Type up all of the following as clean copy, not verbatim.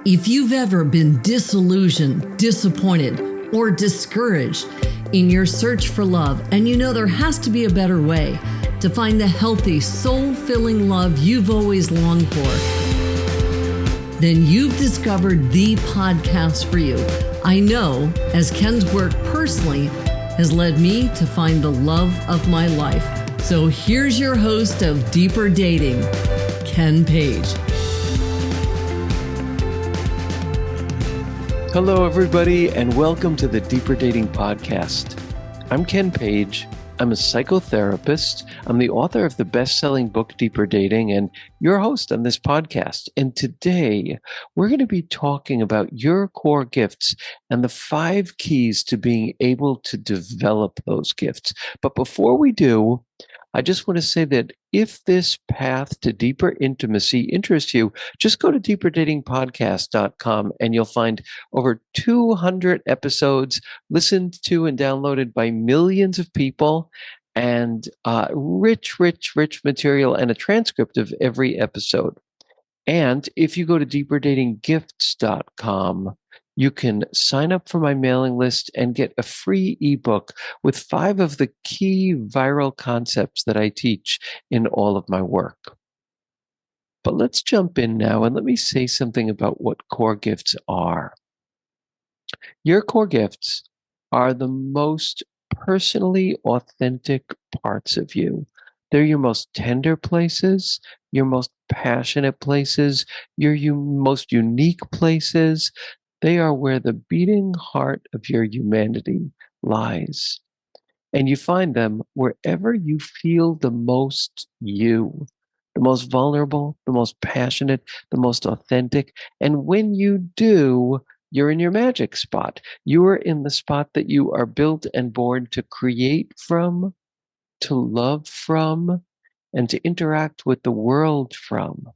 If you've ever been disillusioned, disappointed, or discouraged in your search for love, and you know there has to be a better way to find the healthy, soul-filling love you've always longed for, then you've discovered the podcast for you. I know, as Ken's work personally has led me to find the love of my life. So here's your host of Deeper Dating, Ken Page. Hello, everybody, and welcome to the Deeper Dating Podcast. I'm Ken Page. I'm a psychotherapist. I'm the author of the best-selling book, Deeper Dating, and your host on this podcast. And today, we're going to be talking about your core gifts and the 5 keys to being able to develop those gifts. But before we do, I just want to say that if this path to deeper intimacy interests you, just go to deeperdatingpodcast.com and you'll find over 200 episodes listened to and downloaded by millions of people, and rich material and a transcript of every episode. And if you go to deeperdatinggifts.com, you can sign up for my mailing list and get a free ebook with 5 of the key viral concepts that I teach in all of my work. But let's jump in now and let me say something about what core gifts are. Your core gifts are the most personally authentic parts of you. They're your most tender places, your most passionate places, your most unique places. They are where the beating heart of your humanity lies. And you find them wherever you feel the most you, the most vulnerable, the most passionate, the most authentic. And when you do, you're in your magic spot. You are in the spot that you are built and born to create from, to love from, and to interact with the world from.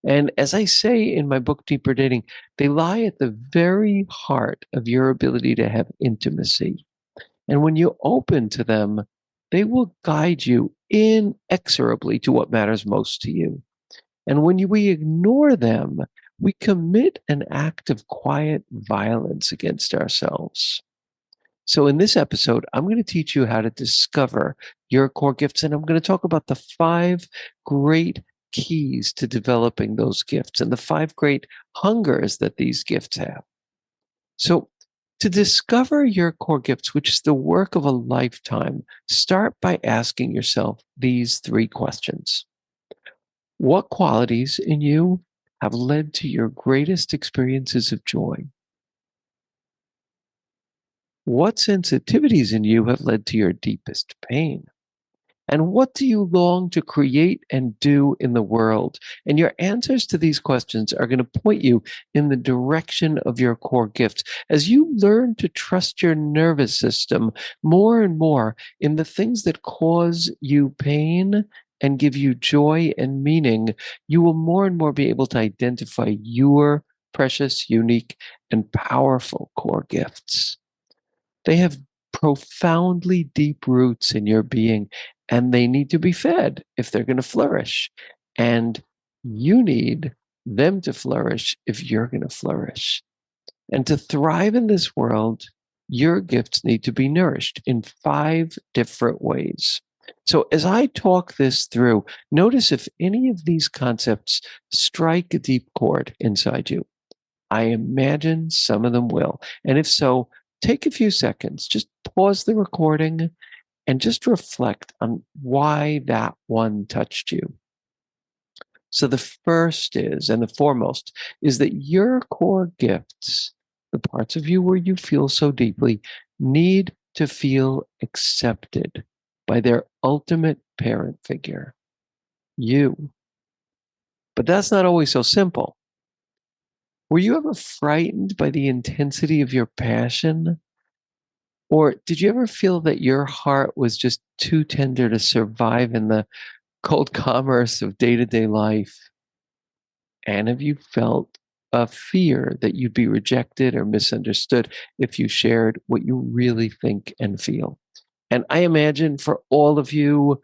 And as I say in my book, Deeper Dating, they lie at the very heart of your ability to have intimacy. And when you open to them, they will guide you inexorably to what matters most to you. And when we ignore them, we commit an act of quiet violence against ourselves. So in this episode, I'm going to teach you how to discover your core gifts, and I'm going to talk about the 5 great keys to developing those gifts and the 5 great hungers that these gifts have. So to discover your core gifts, which is the work of a lifetime, start by asking yourself these 3 questions. What qualities in you have led to your greatest experiences of joy? What sensitivities in you have led to your deepest pain? And what do you long to create and do in the world? And your answers to these questions are going to point you in the direction of your core gifts. As you learn to trust your nervous system more and more in the things that cause you pain and give you joy and meaning, you will more and more be able to identify your precious, unique, and powerful core gifts. They have profoundly deep roots in your being, and they need to be fed if they're going to flourish. And you need them to flourish if you're going to flourish. And to thrive in this world, your gifts need to be nourished in 5 different ways. So as I talk this through, notice if any of these concepts strike a deep chord inside you. I imagine some of them will. And if so, take a few seconds, just pause the recording and just reflect on why that one touched you. So the first is, and the foremost, is that your core gifts, the parts of you where you feel so deeply, need to feel accepted by their ultimate parent figure, you. But that's not always so simple. Were you ever frightened by the intensity of your passion? Or did you ever feel that your heart was just too tender to survive in the cold commerce of day-to-day life? And have you felt a fear that you'd be rejected or misunderstood if you shared what you really think and feel? And I imagine for all of you,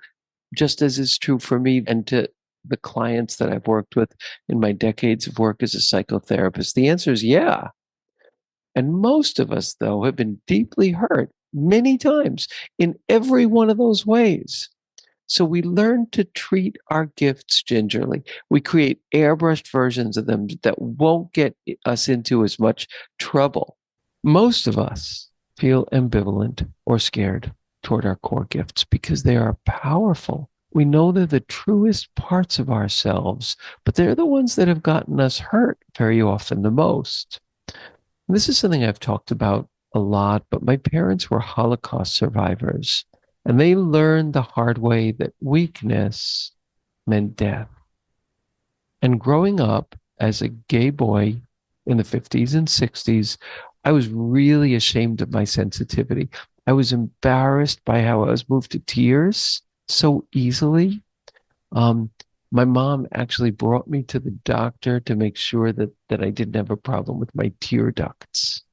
just as is true for me, and to the clients that I've worked with in my decades of work as a psychotherapist? The answer is yeah. And most of us, though, have been deeply hurt many times in every one of those ways. So we learn to treat our gifts gingerly. We create airbrushed versions of them that won't get us into as much trouble. Most of us feel ambivalent or scared toward our core gifts because they are powerful. We know they're the truest parts of ourselves, but they're the ones that have gotten us hurt very often the most. This is something I've talked about a lot, but my parents were Holocaust survivors, and they learned the hard way that weakness meant death. And growing up as a gay boy in the 50s and 60s, I was really ashamed of my sensitivity. I was embarrassed by how I was moved to tears so easily. Um, my mom actually brought me to the doctor to make sure that I didn't have a problem with my tear ducts.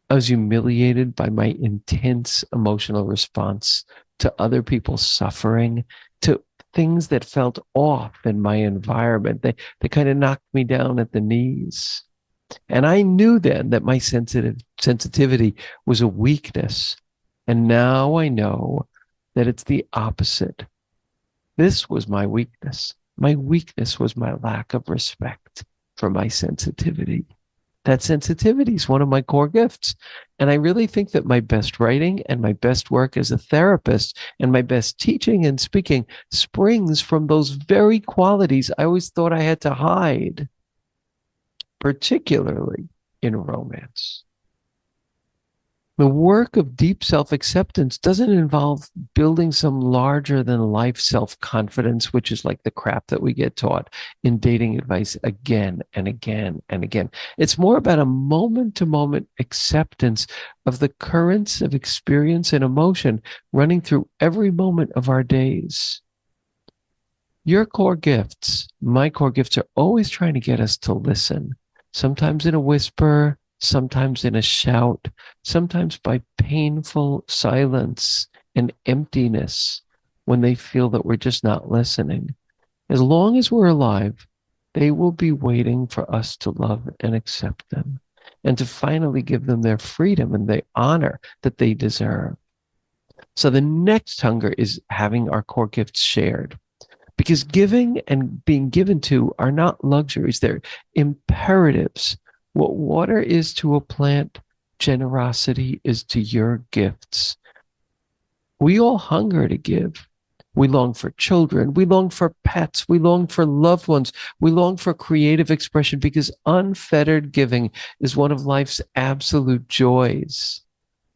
I was humiliated by my intense emotional response to other people's suffering, to things that felt off in my environment. They kind of knocked me down at the knees. And I knew then that my sensitivity was a weakness. And now I know that it's the opposite. This was my weakness. My weakness was my lack of respect for my sensitivity. That sensitivity is one of my core gifts. And I really think that my best writing and my best work as a therapist and my best teaching and speaking springs from those very qualities I always thought I had to hide, particularly in romance. The work of deep self-acceptance doesn't involve building some larger than life self-confidence, which is like the crap that we get taught in dating advice again and again and again. It's more about a moment-to-moment acceptance of the currents of experience and emotion running through every moment of our days. Your core gifts, my core gifts, are always trying to get us to listen, sometimes in a whisper, sometimes in a shout, sometimes by painful silence and emptiness when they feel that we're just not listening. As long as we're alive, they will be waiting for us to love and accept them and to finally give them their freedom and the honor that they deserve. So the next hunger is having our core gifts shared. Because giving and being given to are not luxuries, they're imperatives. What water is to a plant, generosity is to your gifts. We all hunger to give. We long for children. We long for pets. We long for loved ones. We long for creative expression because unfettered giving is one of life's absolute joys.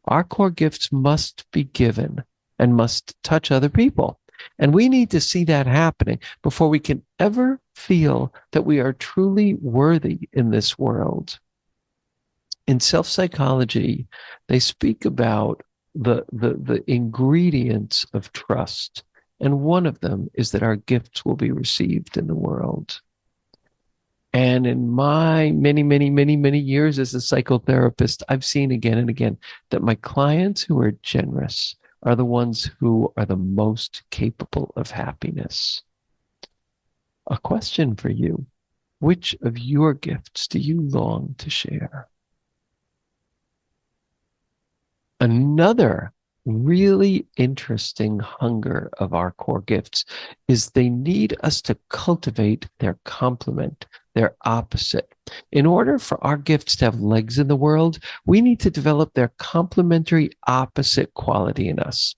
Our core gifts must be given and must touch other people. And we need to see that happening before we can ever feel that we are truly worthy in this world. In self-psychology, they speak about the ingredients of trust. And one of them is that our gifts will be received in the world. And in my many years as a psychotherapist, I've seen again and again that my clients who are generous are the ones who are the most capable of happiness. A question for you. Which of your gifts do you long to share? Another really interesting hunger of our core gifts is they need us to cultivate their complement, their opposite. In order for our gifts to have legs in the world, we need to develop their complementary opposite quality in us.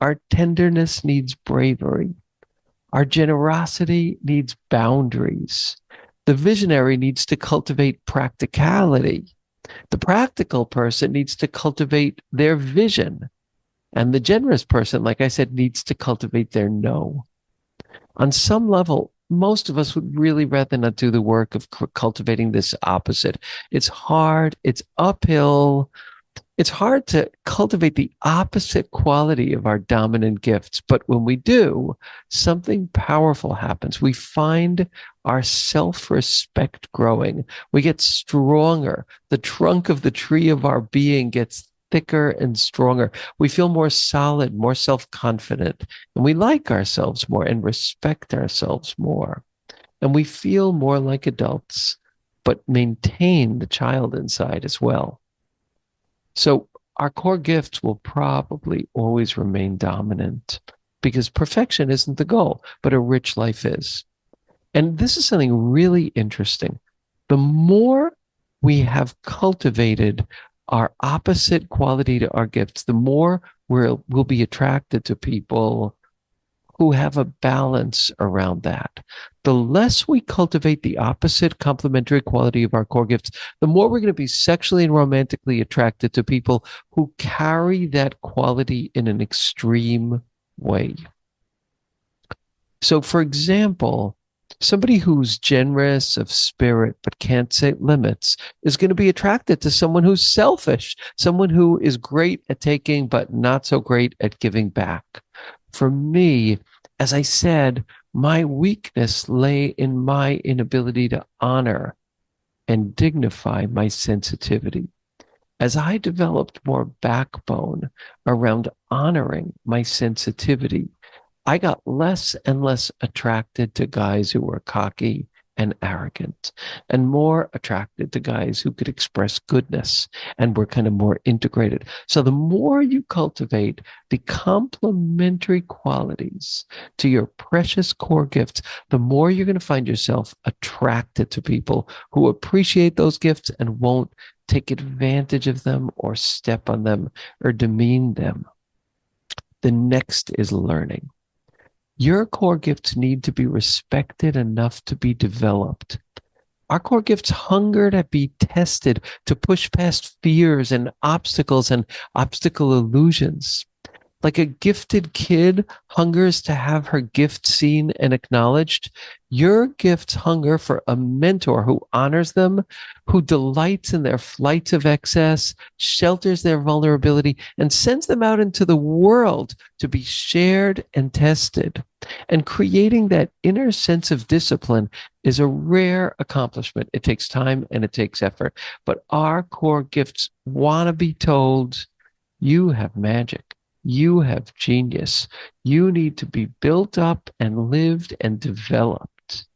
Our tenderness needs bravery. Our generosity needs boundaries. The visionary needs to cultivate practicality. The practical person needs to cultivate their vision. And the generous person, like I said, needs to cultivate their no. On some level, most of us would really rather not do the work of cultivating this opposite. It's hard. It's uphill. It's hard to cultivate the opposite quality of our dominant gifts. But when we do, something powerful happens. We find our self-respect growing. We get stronger. The trunk of the tree of our being gets thicker and stronger. We feel more solid, more self-confident, and we like ourselves more and respect ourselves more. And we feel more like adults, but maintain the child inside as well. So our core gifts will probably always remain dominant because perfection isn't the goal, but a rich life is. And this is something really interesting. The more we have cultivated our opposite quality to our gifts, the more we'll be attracted to people who have a balance around that. The less we cultivate the opposite complementary quality of our core gifts, the more we're going to be sexually and romantically attracted to people who carry that quality in an extreme way. So, for example, somebody who's generous of spirit but can't set limits is going to be attracted to someone who's selfish, someone who is great at taking but not so great at giving back. For me, as I said, my weakness lay in my inability to honor and dignify my sensitivity. As I developed more backbone around honoring my sensitivity, I got less and less attracted to guys who were cocky and arrogant, and more attracted to guys who could express goodness and were kind of more integrated. So the more you cultivate the complementary qualities to your precious core gifts, the more you're going to find yourself attracted to people who appreciate those gifts and won't take advantage of them or step on them or demean them. The next is learning. Your core gifts need to be respected enough to be developed. Our core gifts hunger to be tested, to push past fears and obstacle illusions. Like a gifted kid hungers to have her gift seen and acknowledged, your gifts hunger for a mentor who honors them, who delights in their flights of excess, shelters their vulnerability, and sends them out into the world to be shared and tested. And creating that inner sense of discipline is a rare accomplishment. It takes time and it takes effort. But our core gifts want to be told, you have magic. You have genius. You need to be built up and lived and developed.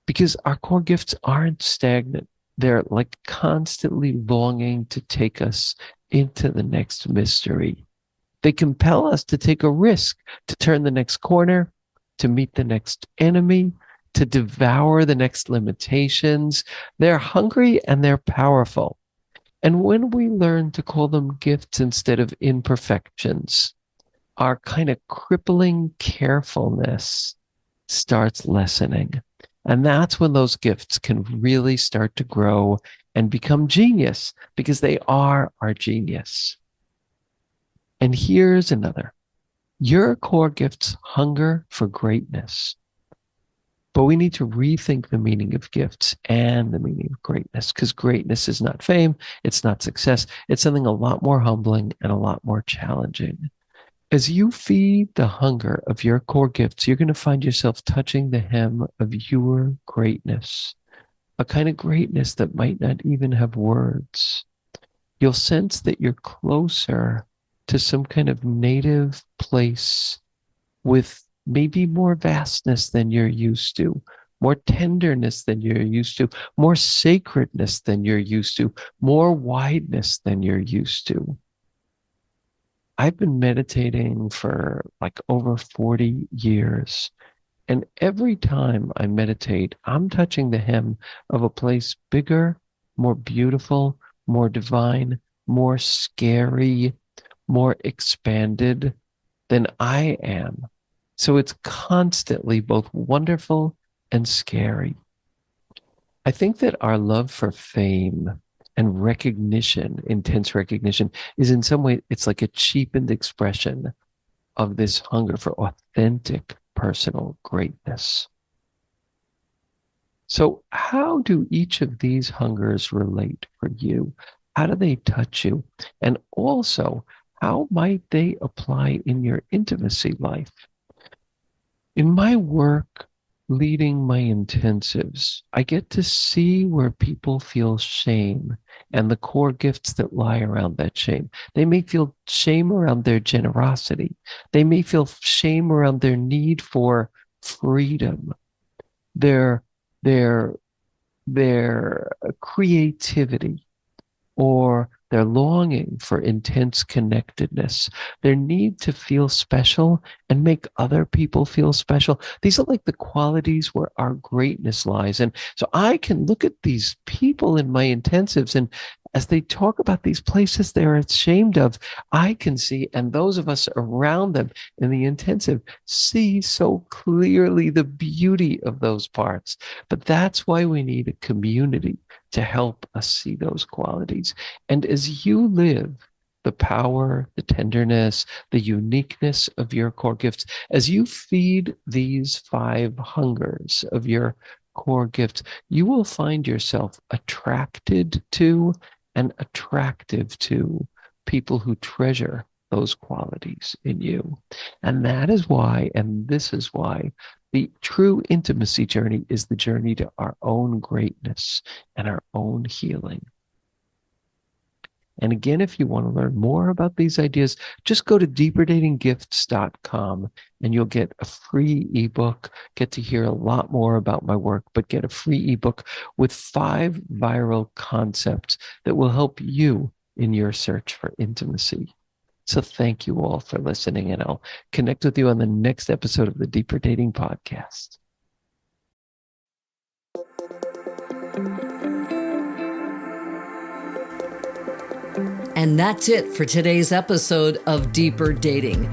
Because our core gifts aren't stagnant. They're like constantly longing to take us into the next mystery. They compel us to take a risk, to turn the next corner, to meet the next enemy, to devour the next limitations. They're hungry and they're powerful. And when we learn to call them gifts instead of imperfections, our kind of crippling carefulness starts lessening. And that's when those gifts can really start to grow and become genius, because they are our genius. And here's another. Your core gifts hunger for greatness. But we need to rethink the meaning of gifts and the meaning of greatness, because greatness is not fame, it's not success. It's something a lot more humbling and a lot more challenging. As you feed the hunger of your core gifts, you're going to find yourself touching the hem of your greatness, a kind of greatness that might not even have words. You'll sense that you're closer to some kind of native place with maybe more vastness than you're used to, more tenderness than you're used to, more sacredness than you're used to, more wideness than you're used to. I've been meditating for like over 40 years. And every time I meditate, I'm touching the hem of a place bigger, more beautiful, more divine, more scary, more expanded than I am. So it's constantly both wonderful and scary. I think that our love for fame and recognition, intense recognition, is in some way, it's like a cheapened expression of this hunger for authentic personal greatness. So how do each of these hungers relate for you? How do they touch you? And also, how might they apply in your intimacy life? In my work, leading my intensives, I get to see where people feel shame and the core gifts that lie around that shame. They may feel shame around their generosity. They may feel shame around their need for freedom, their their their creativity, or their longing for intense connectedness, their need to feel special and make other people feel special. These are like the qualities where our greatness lies. And so I can look at these people in my intensives, and as they talk about these places they're ashamed of, I can see, and those of us around them in the intensive see so clearly the beauty of those parts. But that's why we need a community to help us see those qualities. And as you live the power, the tenderness, the uniqueness of your core gifts, as you feed these 5 hungers of your core gifts, you will find yourself attracted to and attractive to people who treasure those qualities in you. And that is why, and this is why, the true intimacy journey is the journey to our own greatness and our own healing. And again, if you want to learn more about these ideas, just go to deeperdatinggifts.com and you'll get a free ebook, get to hear a lot more about my work, but get a free ebook with 5 viral concepts that will help you in your search for intimacy. So thank you all for listening, and I'll connect with you on the next episode of the Deeper Dating Podcast. And that's it for today's episode of Deeper Dating.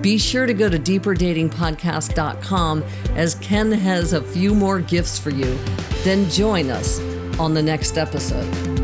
Be sure to go to deeperdatingpodcast.com, as Ken has a few more gifts for you. Then join us on the next episode.